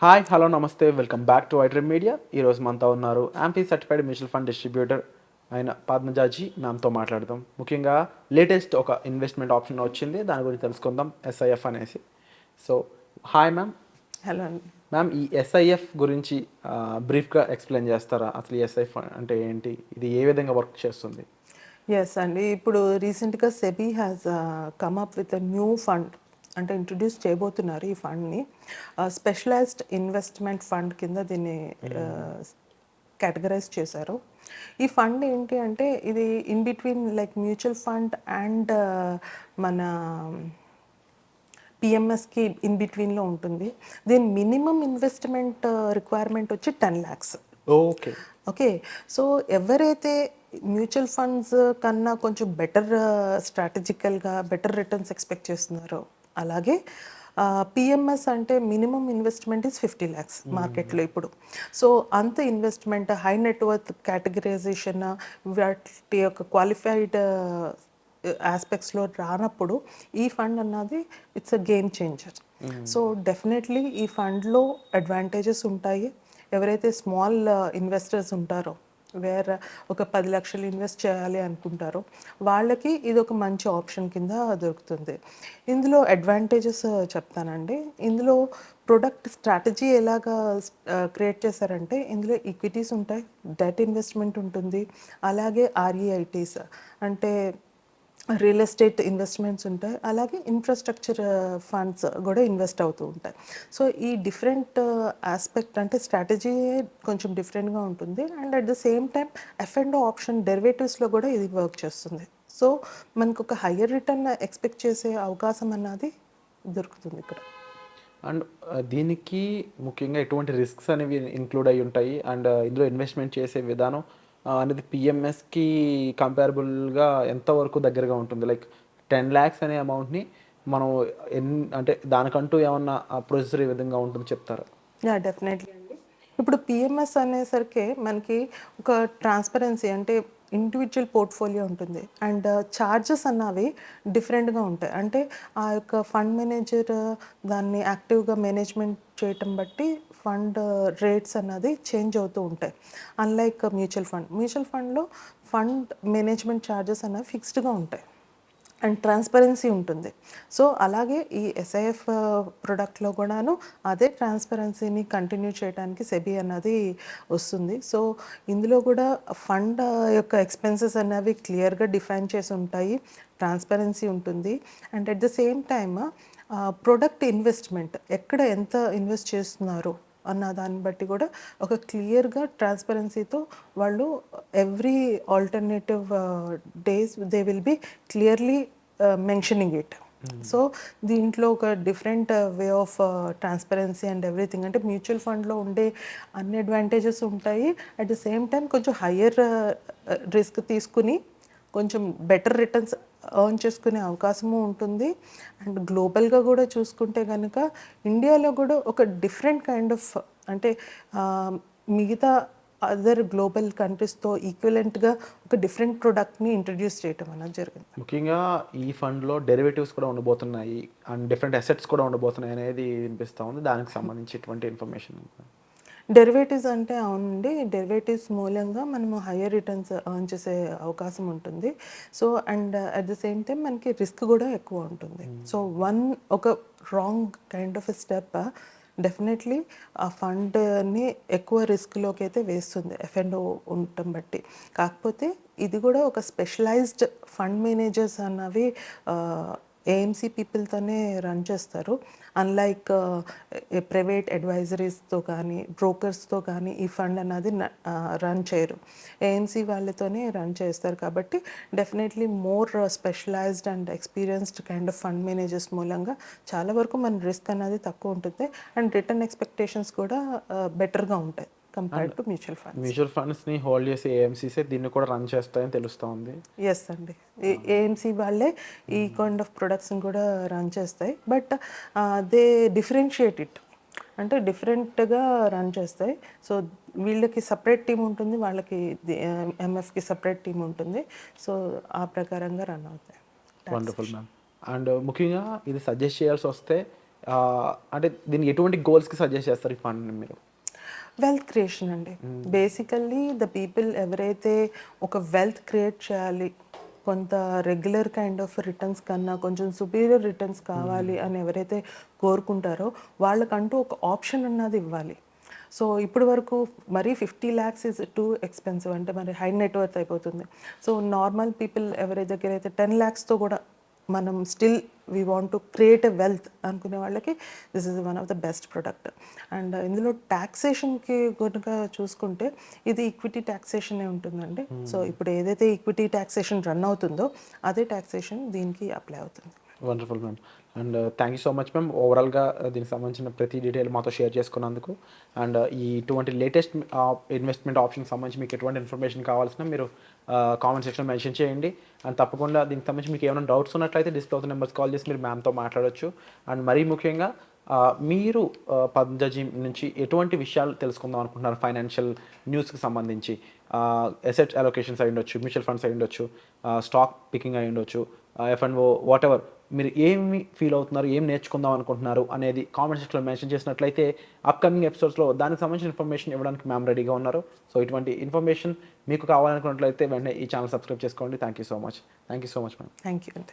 Hi hello నమస్తే welcome back to iDream media. ఈరోజు మనతో ఉన్నారు యాంపీ సర్టిఫైడ్ మ్యూచువల్ ఫండ్ డిస్ట్రిబ్యూటర్ అయిన పద్మజాజీ. మ్యామ్తో మాట్లాడదాం. ముఖ్యంగా లేటెస్ట్ ఒక ఇన్వెస్ట్మెంట్ ఆప్షన్ వచ్చింది, దాని గురించి తెలుసుకుందాం, ఎస్ఐఎఫ్ అనేసి. So hi ma'am. హలో అండి. మ్యామ్, ఈ ఎస్ఐఎఫ్ గురించి బ్రీఫ్గా ఎక్స్ప్లెయిన్ చేస్తారా? అసలు ఈ ఎస్ఐఎఫ్ అంటే ఏంటి, ఇది ఏ విధంగా వర్క్ చేస్తుంది? ఎస్ అండి, ఇప్పుడు రీసెంట్గా SEBI has come up with a new fund, అంటే ఇంట్రడ్యూస్ చేయబోతున్నారు ఈ ఫండ్ని. స్పెషలైజ్డ్ ఇన్వెస్ట్మెంట్ ఫండ్ కింద దీన్ని కేటగరైజ్ చేశారు. ఈ ఫండ్ ఏంటి అంటే ఇది in between like mutual fund and మన పిఎంఎస్కి ఇన్ బిట్వీన్లో ఉంటుంది. దీని మినిమం ఇన్వెస్ట్మెంట్ రిక్వైర్మెంట్ వచ్చి 10 lakhs. ఓకే. ఓకే, సో ఎవరైతే మ్యూచువల్ ఫండ్స్ కన్నా కొంచెం బెటర్ స్ట్రాటజికల్గా బెటర్ రిటర్న్స్ ఎక్స్పెక్ట్ చేస్తున్నారో, అలాగే పిఎంఎస్ అంటే మినిమం ఇన్వెస్ట్మెంట్ ఈజ్ 50 lakhs మార్కెట్లో ఇప్పుడు. సో అంత ఇన్వెస్ట్మెంట్ హై నెట్వర్త్ కేటగరైజేషన్ వాటి యొక్క క్వాలిఫైడ్ ఆస్పెక్ట్స్లో రానప్పుడు ఈ ఫండ్ అన్నది it's a game changer. So definitely ఈ ఫండ్లో అడ్వాంటేజెస్ ఉంటాయి. ఎవరైతే స్మాల్ ఇన్వెస్టర్స్ ఉంటారో, వేరే ఒక 10 లక్షలు ఇన్వెస్ట్ చేయాలి అనుకుంటారో వాళ్ళకి ఇది ఒక మంచి ఆప్షన్ కింద దొరుకుతుంది. ఇందులో అడ్వాంటేజెస్ చెప్తానండి. ఇందులో ప్రొడక్ట్ స్ట్రాటజీ ఎలాగా క్రియేట్ చేశారంటే, ఇందులో ఈక్విటీస్ ఉంటాయి, డెట్ ఇన్వెస్ట్మెంట్ ఉంటుంది, అలాగే ఆర్ఈఐటీస్ అంటే రియల్ ఎస్టేట్ ఇన్వెస్ట్మెంట్స్ ఉంటాయి, అలాగే ఇన్ఫ్రాస్ట్రక్చర్ ఫండ్స్ కూడా ఇన్వెస్ట్ అవుతూ ఉంటాయి. సో ఈ డిఫరెంట్ ఆస్పెక్ట్ అంటే స్ట్రాటజీ కొంచెం డిఫరెంట్గా ఉంటుంది. And at the same time ఎఫ్&ఓ ఆప్షన్ డెరివేటివ్స్లో కూడా ఇది వర్క్ చేస్తుంది. సో మనకు ఒక హయ్యర్ రిటర్న్ ఎక్స్పెక్ట్ చేసే అవకాశం అన్నది దొరుకుతుంది ఇక్కడ. అండ్ దీనికి ముఖ్యంగా ఎటువంటి రిస్క్స్ అనేవి ఇంక్లూడ్ అయి ఉంటాయి? అండ్ ఇందులో ఇన్వెస్ట్మెంట్ చేసే విధానం అనేది పిఎంఎస్కి కంపేరబుల్గా ఎంతవరకు దగ్గరగా ఉంటుంది? లైక్ 10 lakhs అనే అమౌంట్ని మనం అంటే దానికంటూ ఏమన్నా ప్రొసెసర్ ఈ విధంగా ఉంటుంది చెప్తారా? యా, డెఫినెట్లీ అండి. ఇప్పుడు పిఎంఎస్ అనేసరికి మనకి ఒక ట్రాన్స్పరెన్సీ అంటే ఇండివిజువల్ పోర్ట్ఫోలియో ఉంటుంది, అండ్ ఛార్జెస్ అన్నవి డిఫరెంట్గా ఉంటాయి. అంటే ఆ యొక్క ఫండ్ మేనేజర్ దాన్ని యాక్టివ్గా మేనేజ్మెంట్ చేయటం బట్టి ఫండ్ రేట్స్ అన్నది చేంజ్ అవుతూ ఉంటాయి. అన్లైక్ మ్యూచువల్ ఫండ్లో ఫండ్ మేనేజ్మెంట్ ఛార్జెస్ అన్నవి ఫిక్స్డ్గా ఉంటాయి అండ్ ట్రాన్స్పరెన్సీ ఉంటుంది. సో అలాగే ఈ ఎస్ఐఎఫ్ ప్రొడక్ట్లో కూడాను అదే ట్రాన్స్పరెన్సీని కంటిన్యూ చేయడానికి సెబీ అన్నది వస్తుంది. సో ఇందులో కూడా ఫండ్ యొక్క ఎక్స్పెన్సెస్ అనేవి క్లియర్గా డిఫైన్ చేసి ఉంటాయి, ట్రాన్స్పరెన్సీ ఉంటుంది. And at the same time product investment ఎక్కడ ఎంత ఇన్వెస్ట్ చేస్తున్నారు అన్న దాన్ని బట్టి కూడా ఒక క్లియర్గా ట్రాన్స్పరెన్సీతో వాళ్ళు every alternative days they will be clearly mentioning it. So దీంట్లో ఒక different way of transparency and everything, అంటే మ్యూచువల్ ఫండ్లో ఉండే అన్ని అడ్వాంటేజెస్ ఉంటాయి. అట్ ద సేమ్ టైం కొంచెం హయ్యర్ రిస్క్ తీసుకుని కొంచెం బెటర్ రిటర్న్స్ ఎర్న్ చేసుకునే అవకాశము ఉంటుంది. అండ్ గ్లోబల్గా కూడా చూసుకుంటే కనుక ఇండియాలో కూడా ఒక డిఫరెంట్ కైండ్ ఆఫ్ అంటే మిగతా అదర్ గ్లోబల్ కంట్రీస్తో ఈక్వలెంట్గా ఒక డిఫరెంట్ ప్రోడక్ట్ని ఇంట్రడ్యూస్ చేయటం అనేది జరిగింది. ముఖ్యంగా ఈ ఫండ్లో డెరివేటివ్స్ కూడా ఉండబోతున్నాయి అండ్ డిఫరెంట్ అసెట్స్ కూడా ఉండబోతున్నాయి అనేది వినిపిస్తూ ఉంది. దానికి సంబంధించి ఎటువంటి ఇన్ఫర్మేషన్? డెరివేటివ్స్ అంటే అవునండి, డెరివేటివ్స్ మూలంగా మనము హయ్యర్ రిటర్న్స్ ఎర్న్ చేసే అవకాశం ఉంటుంది. So and at the same time మనకి రిస్క్ కూడా ఎక్కువ ఉంటుంది. సో ఒక wrong kind of a step definitely ఆ ఫండ్ని ఎక్కువ రిస్క్లోకి అయితే వేస్తుంది ఎఫ్&ఓ ఉండటం బట్టి. కాకపోతే ఇది కూడా ఒక స్పెషలైజ్డ్ ఫండ్ మేనేజర్స్ అన్నవి ఏఎంసీ పీపుల్తోనే రన్ చేస్తారు. అన్లైక్ ప్రైవేట్ అడ్వైజరీస్తో కానీ బ్రోకర్స్తో కానీ ఈ ఫండ్ అన్నది రన్ చేయరు, ఏఎంసీ వాళ్ళతోనే రన్ చేస్తారు. కాబట్టి definitely more specialized and experienced kind of fund managers మూలంగా చాలా వరకు మన రిస్క్ అనేది తక్కువ ఉంటుంది అండ్ రిటర్న్ ఎక్స్పెక్టేషన్స్ కూడా బెటర్గా ఉంటాయి compared to mutual funds. Mutual ఫండ్స్ని హోల్డ్ చేసే ఏఎంసీసే దీన్ని కూడా రన్ చేస్తాయని తెలుస్తూ ఉంది. ఎస్ అండి, ఏఎంసీ వాళ్ళే ఈ కైండ్ ఆఫ్ ప్రొడక్ట్స్ని కూడా రన్ చేస్తాయి. బట్ దే డిఫరెన్షియేట్ ఇట్, అంటే డిఫరెంట్గా రన్ చేస్తాయి. సో వీళ్ళకి సపరేట్ టీం ఉంటుంది, వాళ్ళకి ఎంఎఫ్కి సపరేట్ టీం ఉంటుంది. సో ఆ ప్రకారంగా రన్ అవుతాయి. Wonderful ma'am. అండ్ ముఖ్యంగా ఇది సజెస్ట్ చేయాల్సి వస్తే అంటే దీన్ని ఎటువంటి గోల్స్కి సజెస్ట్ చేస్తారు ఈ ఫండ్ని మీరు? వెల్త్ క్రియేషన్ అండి. బేసికల్లీ ద పీపుల్ ఎవరైతే ఒక వెల్త్ క్రియేట్ చేయాలి, కొంత రెగ్యులర్ కైండ్ ఆఫ్ రిటర్న్స్ కన్నా కొంచెం సుపీరియర్ రిటర్న్స్ కావాలి అని ఎవరైతే కోరుకుంటారో వాళ్ళకంటూ ఒక ఆప్షన్ అన్నది ఇవ్వాలి. సో ఇప్పటి వరకు మరీ 50 lakhs ఇస్ టూ ఎక్స్పెన్సివ్, అంటే మరి హై నెట్వర్త్ అయిపోతుంది. సో నార్మల్ పీపుల్ ఎవరి దగ్గర అయితే 10 lakhsతో కూడా మనం still we want to create a wealth అనుకునే వాళ్ళకి this is one of the best product. And ఇందులో ట్యాక్సేషన్కి కనుక చూసుకుంటే ఇది ఈక్విటీ ట్యాక్సేషనే ఉంటుందండి. సో ఇప్పుడు ఏదైతే ఈక్విటీ ట్యాక్సేషన్ రన్ అవుతుందో అదే ట్యాక్సేషన్ దీనికి అప్లై అవుతుంది. Wonderful ma'am. And thank you so much ma'am, ఓవరాల్గా దీనికి సంబంధించిన ప్రతి డీటెయిల్ మాతో షేర్ చేసుకున్నందుకు. అండ్ ఈ ఇటువంటి లేటెస్ట్ ఇన్వెస్ట్మెంట్ ఆప్షన్కి సంబంధించి మీకు ఎటువంటి ఇన్ఫర్మేషన్ కావాల్సిన మీరు కామెంట్ సెక్షన్లో మెన్షన్ చేయండి. అండ్ తప్పకుండా దీనికి సంబంధించి మీకు ఏమైనా డౌట్స్ ఉన్నట్లయితే డిస్ప్లే అవుతున్న నెంబర్స్ కాల్ చేసి మీరు మ్యామ్తో మాట్లాడవచ్చు. అండ్ మరీ ముఖ్యంగా మీరు పంజాజీ నుంచి ఎటువంటి విషయాలు తెలుసుకుందాం అనుకుంటున్నారు ఫైనాన్షియల్ న్యూస్కి సంబంధించి? అసెట్ అలొకేషన్స్ అయి ఉండొచ్చు, మ్యూచువల్ ఫండ్స్ అయి ఉండొచ్చు, స్టాక్ పికింగ్ అయి ఉండొచ్చు, F&O, వాట్ ఎవర్, మీరు ఏమి ఫీల్ అవుతున్నారు, ఏం నేర్చుకుందాం అనుకుంటున్నారు అనేది కామెంట్ సెక్షన్లో మెన్షన్ చేసినట్లయితే అప్కమింగ్ ఎపిసోడ్స్లో దానికి సంబంధించిన ఇన్ఫర్మేషన్ ఇవ్వడానికి మ్యామ్ రెడీగా ఉన్నారు. సో ఇటువంటి ఇన్ఫర్మేషన్ మీకు కావాలనుకున్నట్లయితే వెంటనే ఈ ఛానల్ సబ్స్క్రైబ్ చేసుకోండి. Thank you so much ma'am. Thank you అండి.